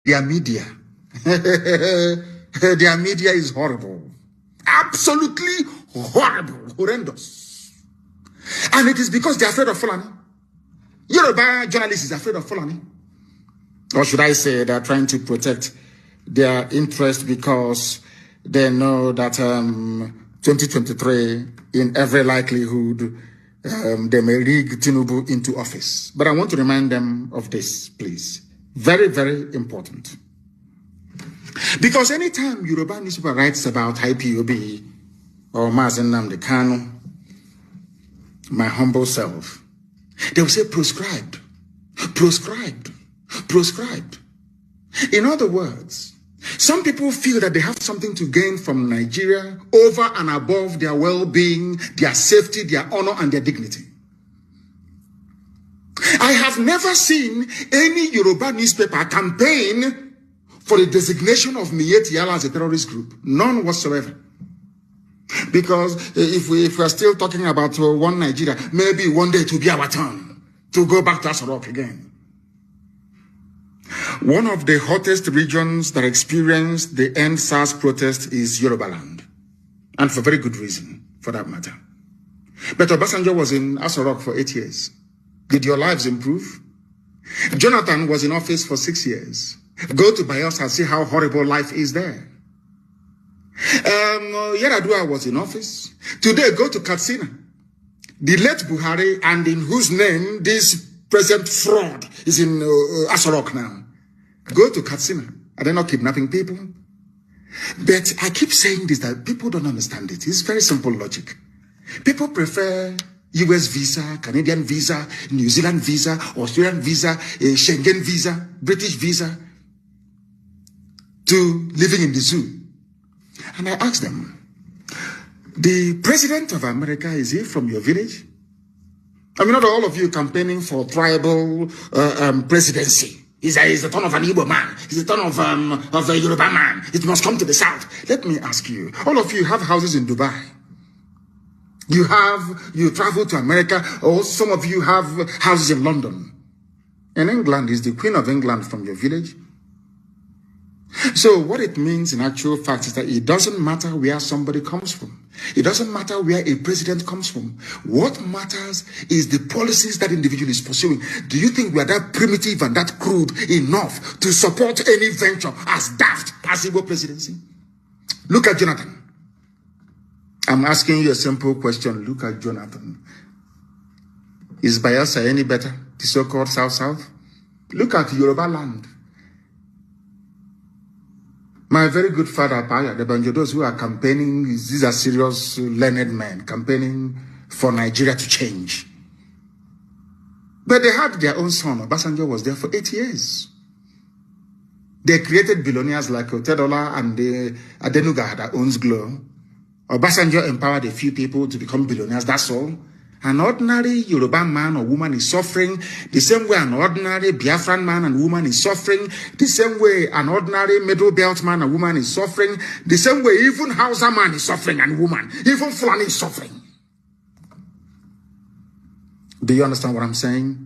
their media. Their media is horrible. Absolutely horrible, horrendous. And it is because they're afraid of Fulani. Yoruba journalists is afraid of Fulani. Or should I say they're trying to protect their interest because they know that 2023, in every likelihood, they may rig Tinubu into office. But I want to remind them of this, please. Very, very important. Because anytime Yoruba newspaper writes about IPOB or Mazen Nnamdi Kanu, my humble self, they will say proscribed, proscribed, proscribed. In other words, some people feel that they have something to gain from Nigeria over and above their well-being, their safety, their honor, and their dignity. I have never seen any Yoruba newspaper campaign for the designation of Miyetti Allah as a terrorist group. None whatsoever. Because if we are still talking about one Nigeria, maybe one day it will be our turn to go back to Aso Rock again. One of the hottest regions that experienced the End SARS protest is Yoruba land. And for very good reason, for that matter. But Obasanjo was in Aso Rock for 8 years. Did your lives improve? Jonathan was in office for 6 years. Go to Bayelsa and see how horrible life is there. Yaradua was in office. Today, go to Katsina. The late Buhari, and in whose name this present fraud is in Aso Rock now. Go to Katsina. Are they not kidnapping people? But I keep saying this, that people don't understand it. It's very simple logic. People prefer US visa, Canadian visa, New Zealand visa, Australian visa, Schengen visa, British visa, to living in the zoo. And I asked them, the president of America, is he from your village? I mean, not all of you campaigning for tribal presidency. He's the ton of an Igbo man. He's the ton of a Yoruba man. It must come to the south. Let me ask you, all of you have houses in Dubai. You travel to America, or some of you have houses in London. In England, is the Queen of England from your village? So what it means in actual fact is that it doesn't matter where somebody comes from. It doesn't matter where a president comes from. What matters is the policies that individual is pursuing. Do you think we are that primitive and that crude enough to support any venture as daft as Igbo presidency? Look at Jonathan. I'm asking you a simple question. Look at Jonathan. Is Bayelsa any better? The so-called South-South? Look at Yoruba land. My very good father, Paya, the Banjodos who are campaigning, these are serious, learned men, campaigning for Nigeria to change. But they had their own son. Obasanjo was there for 8 years. They created billionaires like Otedola and Adenuga that owns Glo. Obasanjo empowered a few people to become billionaires, that's all. An ordinary Yoruba man or woman is suffering the same way an ordinary Biafran man and woman is suffering, the same way an ordinary middle belt man and woman is suffering, the same way even Hausa man is suffering and woman, even Fulani is suffering. Do you understand what I'm saying?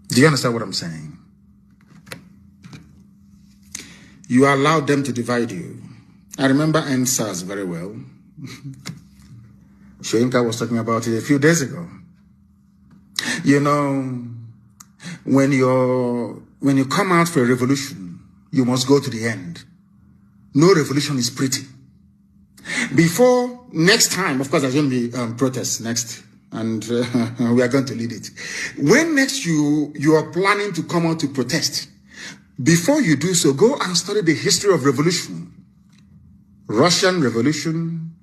Do you understand what I'm saying? You allowed them to divide you. I remember End SARS very well. Shoyinka was talking about it a few days ago. You know, when you come out for a revolution, you must go to the end. No revolution is pretty. Before next time, of course, there's going to be protests next, and we are going to lead it. When next you are planning to come out to protest, before you do so, go and study the history of revolution. Russian Revolution,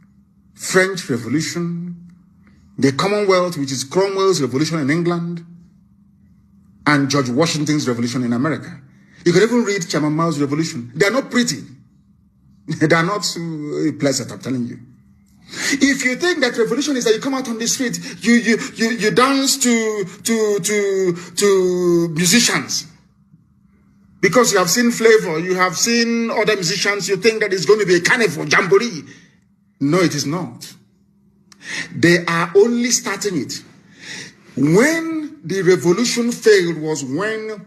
French Revolution, the Commonwealth, which is Cromwell's revolution in England, and George Washington's revolution in America. You can even read Chairman Mao's revolution. They are not pretty. They are not pleasant, I'm telling you. If you think that revolution is that you come out on the street, you dance to musicians, because you have seen Flavor, you have seen other musicians, you think that it's going to be a carnival, jamboree. No, it is not. They are only starting it. When when the revolution failed was when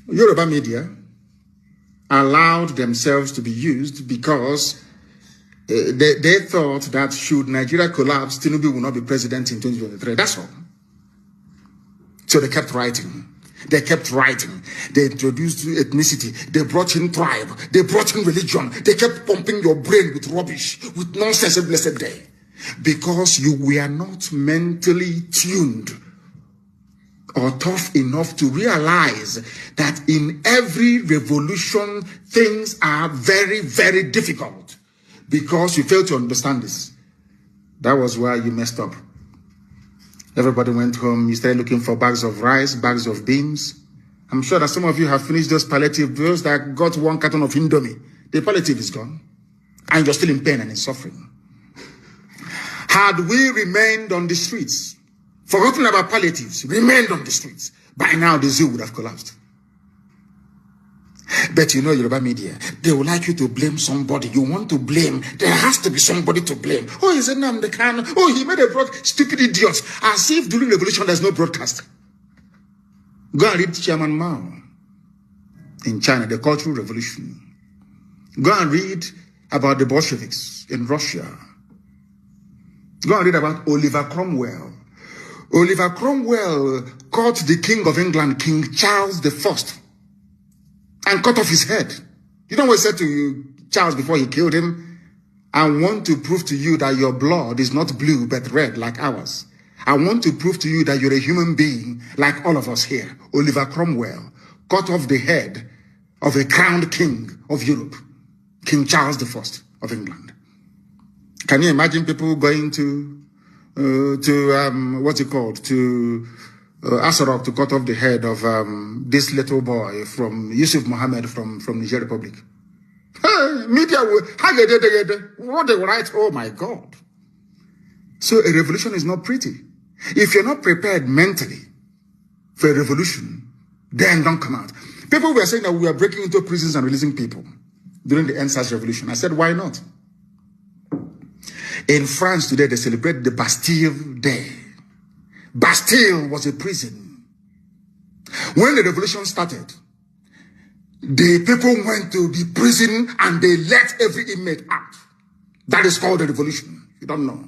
Yoruba media allowed themselves to be used because they thought that should Nigeria collapse, Tinubu will not be president in 2023. That's all. So they kept writing. They kept writing. They introduced ethnicity. They brought in tribe. They brought in religion. They kept pumping your brain with rubbish, with nonsense every blessed day. Because you were not mentally tuned or tough enough to realize that in every revolution, things are very, very difficult. Because you failed to understand this. That was why you messed up. Everybody went home. You started looking for bags of rice, bags of beans. I'm sure that some of you have finished those palliative bills that got 1 carton of Indomie. The palliative is gone. And you're still in pain and in suffering. Had we remained on the streets, forgotten about palliatives, remained on the streets, by now the zoo would have collapsed. But you know, Yoruba media, they would like you to blame somebody. You want to blame. There has to be somebody to blame. Oh, he said Nnamdi Kanu. Oh, he made a stupid idiots. As if during revolution there's no broadcast. Go and read Chairman Mao in China, the Cultural Revolution. Go and read about the Bolsheviks in Russia. Go and read about Oliver Cromwell. Oliver Cromwell caught the King of England, King Charles I, and cut off his head. You know what he said to Charles before he killed him? I want to prove to you that your blood is not blue but red like ours. I want to prove to you that you're a human being like all of us here. Oliver Cromwell cut off the head of a crowned king of Europe, King Charles I of England. Can you imagine people going to what's it called? To Asarok to cut off the head of this little boy from Yusuf Mohammed from Niger Republic. Media will, what they write, oh my God. So a revolution is not pretty. If you're not prepared mentally for a revolution, then don't come out. People were saying that we are breaking into prisons and releasing people during the EndSARS revolution. I said, why not? In France today, they celebrate the Bastille Day. Bastille was a prison. When the revolution started, the people went to the prison and they let every inmate out. That is called a revolution. You don't know.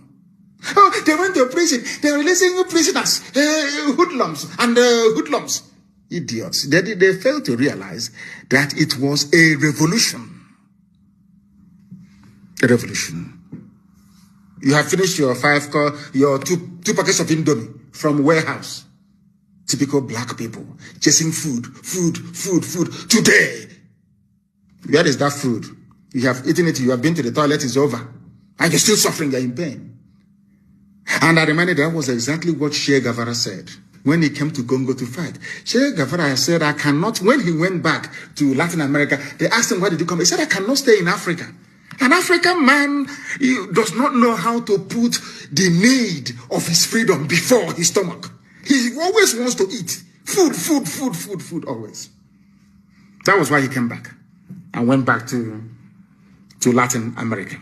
Oh, they went to prison. They're releasing prisoners, hoodlums and hoodlums. Idiots. They failed to realize that it was a revolution. A revolution. You have finished your two packets of Indomie from warehouse. Typical black people chasing food. Today, where is that food? You have eaten it, you have been to the toilet, it's over. And you're still suffering, you're in pain. And I reminded that was exactly what Che Guevara said when he came to Congo to fight. Che Guevara said, I cannot, when he went back to Latin America, they asked him, why did you come? He said, I cannot stay in Africa. An African man does not know how to put the need of his freedom before his stomach. He always wants to eat. Food, always. That was why he came back and went back to Latin America.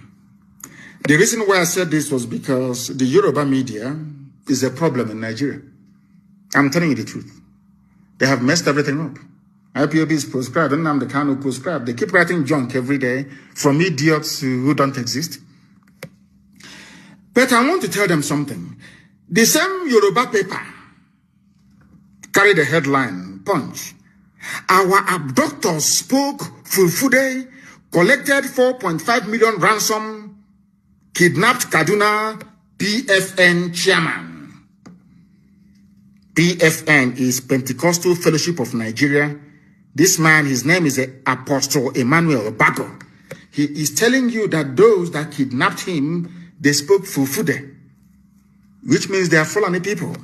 The reason why I said this was because the Yoruba media is a problem in Nigeria. I'm telling you the truth. They have messed everything up. IPOB is proscribed, and Nnamdi Kanu proscribed. They keep writing junk every day from idiots who don't exist. But I want to tell them something. The same Yoruba paper carried the headline, Punch. Our abductors spoke Fulfude, collected 4.5 million ransom, kidnapped Kaduna PFN chairman. PFN is Pentecostal Fellowship of Nigeria. This man, his name is Apostle Emmanuel Bago. He is telling you that those that kidnapped him, they spoke Fulfude, which means they are Fulani people.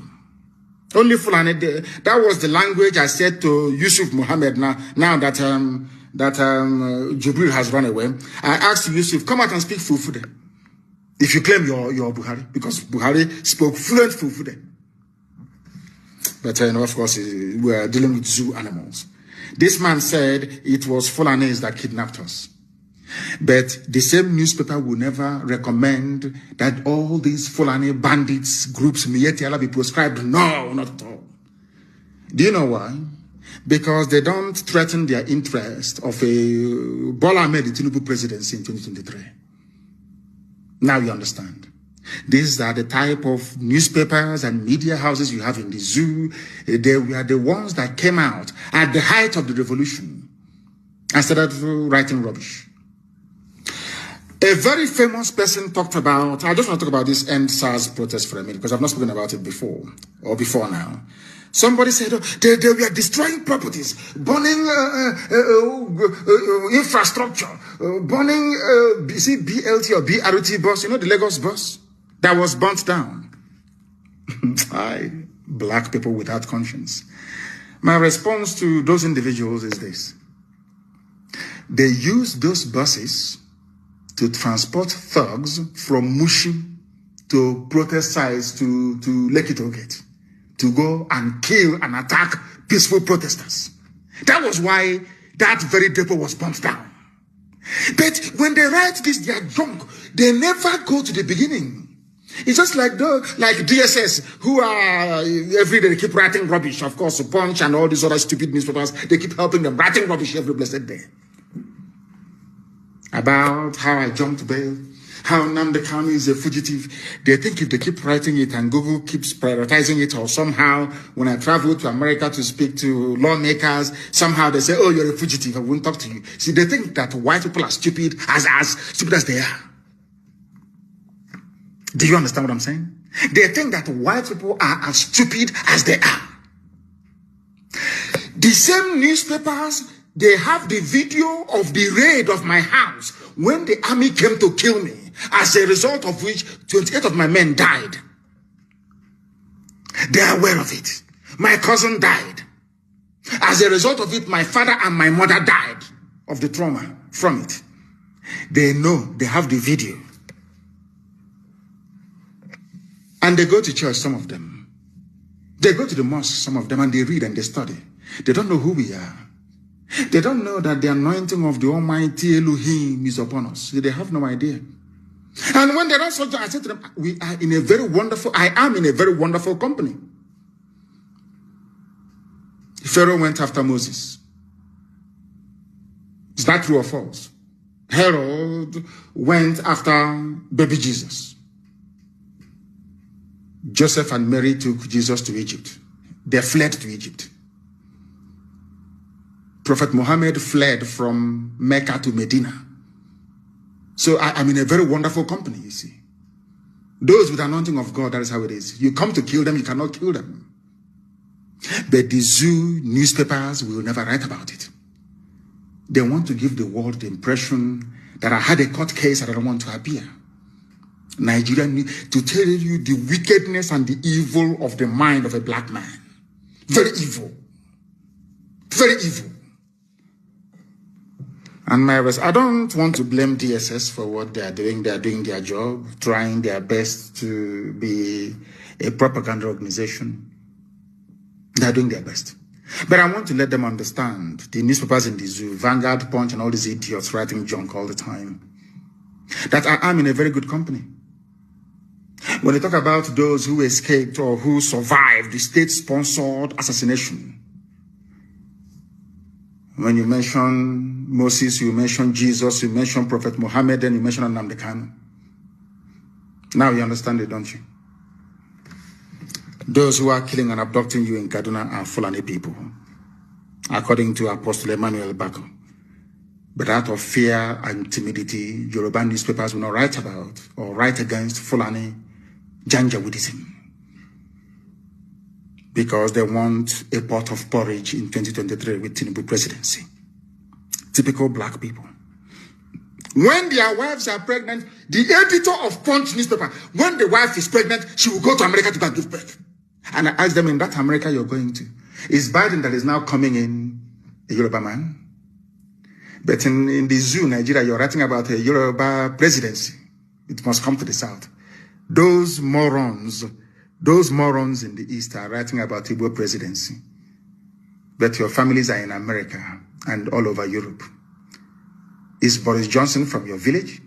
Only Fulani. That was the language I said to Yusuf Mohammed. Now that Jibril has run away, I asked Yusuf, come out and speak Fulfude. If you claim you're Buhari, because Buhari spoke fluent Fulfude. But of course, we are dealing with zoo animals. This man said it was Fulanis that kidnapped us. But the same newspaper will never recommend that all these Fulani bandits groups Miyetti be proscribed. No, not at all. Do you know why? Because they don't threaten their interest of a Bola Ahmed Tinubu presidency in 2023. Now you understand. These are the type of newspapers and media houses you have in the zoo. They were the ones that came out at the height of the revolution and started writing rubbish. A very famous person talked about, I just want to talk about this End SARS protest for a minute because I've not spoken about it before now. Somebody said they were destroying properties, burning infrastructure, burning BLT or BRT bus, you know, the Lagos bus that was burnt down. Black people without conscience. My response to those individuals is this. They use those buses to transport thugs from Mushi to protest sites to Lekki Tollgate to go and kill and attack peaceful protesters. That was why that very depot was burnt down. But when they write this, they are junk. They never go to the beginning. It's just like DSS, who are every day they keep writing rubbish. Of course, Punch and all these other stupid newspapers, they keep helping them writing rubbish every blessed day. About how I jumped bail, how Nnamdi Kanu is a fugitive. They think if they keep writing it and Google keeps prioritizing it, or somehow when I travel to America to speak to lawmakers, somehow they say, oh, you're a fugitive, I won't talk to you. See, they think that white people are stupid, as stupid as they are. Do you understand what I'm saying? They think that white people are as stupid as they are. The same newspapers, they have the video of the raid of my house when the army came to kill me, as a result of which 28 of my men died. They are aware of it. My cousin died. As a result of it, my father and my mother died of the trauma from it. They know, they have the video. And they go to church, some of them. They go to the mosque, some of them, and they read and they study. They don't know who we are. They don't know that the anointing of the Almighty Elohim is upon us. They have no idea. And when they don't soldier, I said to them, I am in a very wonderful company. Pharaoh went after Moses. Is that true or false? Herod went after baby Jesus. Joseph and Mary took Jesus to Egypt. They fled to Egypt. Prophet Muhammad fled from Mecca to Medina. So I'm in a very wonderful company, you see. Those with the anointing of God, that is how it is. You come to kill them, you cannot kill them. But the zoo newspapers will never write about it. They want to give the world the impression that I had a court case and I don't want to appear. Nigeria need to tell you the wickedness and the evil of the mind of a black man. Very evil. Very evil. And I don't want to blame DSS for what they are doing. They are doing their job, trying their best to be a propaganda organization. They are doing their best. But I want to let them understand, the newspapers in the zoo, Vanguard, Punch, and all these idiots writing junk all the time, that I am in a very good company. When they talk about those who escaped or who survived the state-sponsored assassination, when you mention Moses, you mention Jesus, you mention Prophet Muhammad, then you mention Nnamdi Kanu. Now you understand it, don't you? Those who are killing and abducting you in Kaduna are Fulani people, according to Apostle Emmanuel Bako. But out of fear and timidity, Yoruba newspapers will not write about or write against Fulani Janjaweedism, because they want a pot of porridge in 2023 with Tinubu presidency. Typical black people. When their wives are pregnant, the editor of Punch newspaper, when the wife is pregnant, she will go to America to give birth. And I ask them, in that America you're going to, is Biden that is now coming in a Yoruba man? But in the zoo, Nigeria, you're writing about a Yoruba presidency. It must come to the south. Those morons in the East are writing about Igbo presidency. But your families are in America and all over Europe. is Boris Johnson from your village?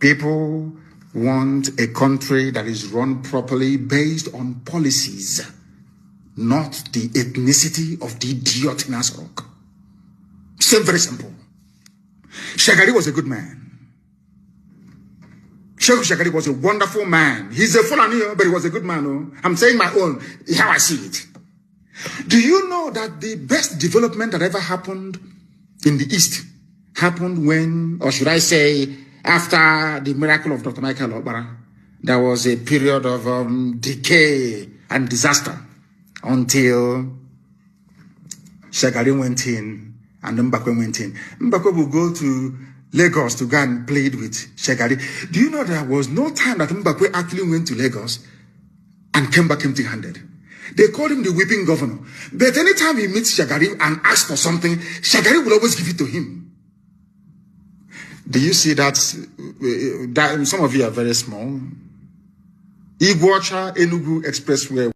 People want a country that is run properly based on policies, not the ethnicity of the idiot in Asrock. Very simple. Shagari was a good man. Sheikh Shagari was a wonderful man. He's a Fulani, but he was a good man. Oh. I'm saying my own, how I see it. Do you know that the best development that ever happened in the East happened when, or should I say, after the miracle of Dr. Michael Obara? There was a period of decay and disaster until Shagari went in and Mbakwe went in. Mbakwe will go to Lagos to go and plead with Shagari. Do you know there was no time that Mbakwe actually went to Lagos and came back empty-handed? They called him the weeping governor. But anytime he meets Shagari and asks for something, Shagari will always give it to him. Do you see that? Some of you are very small. Iguacha Enugu Expressway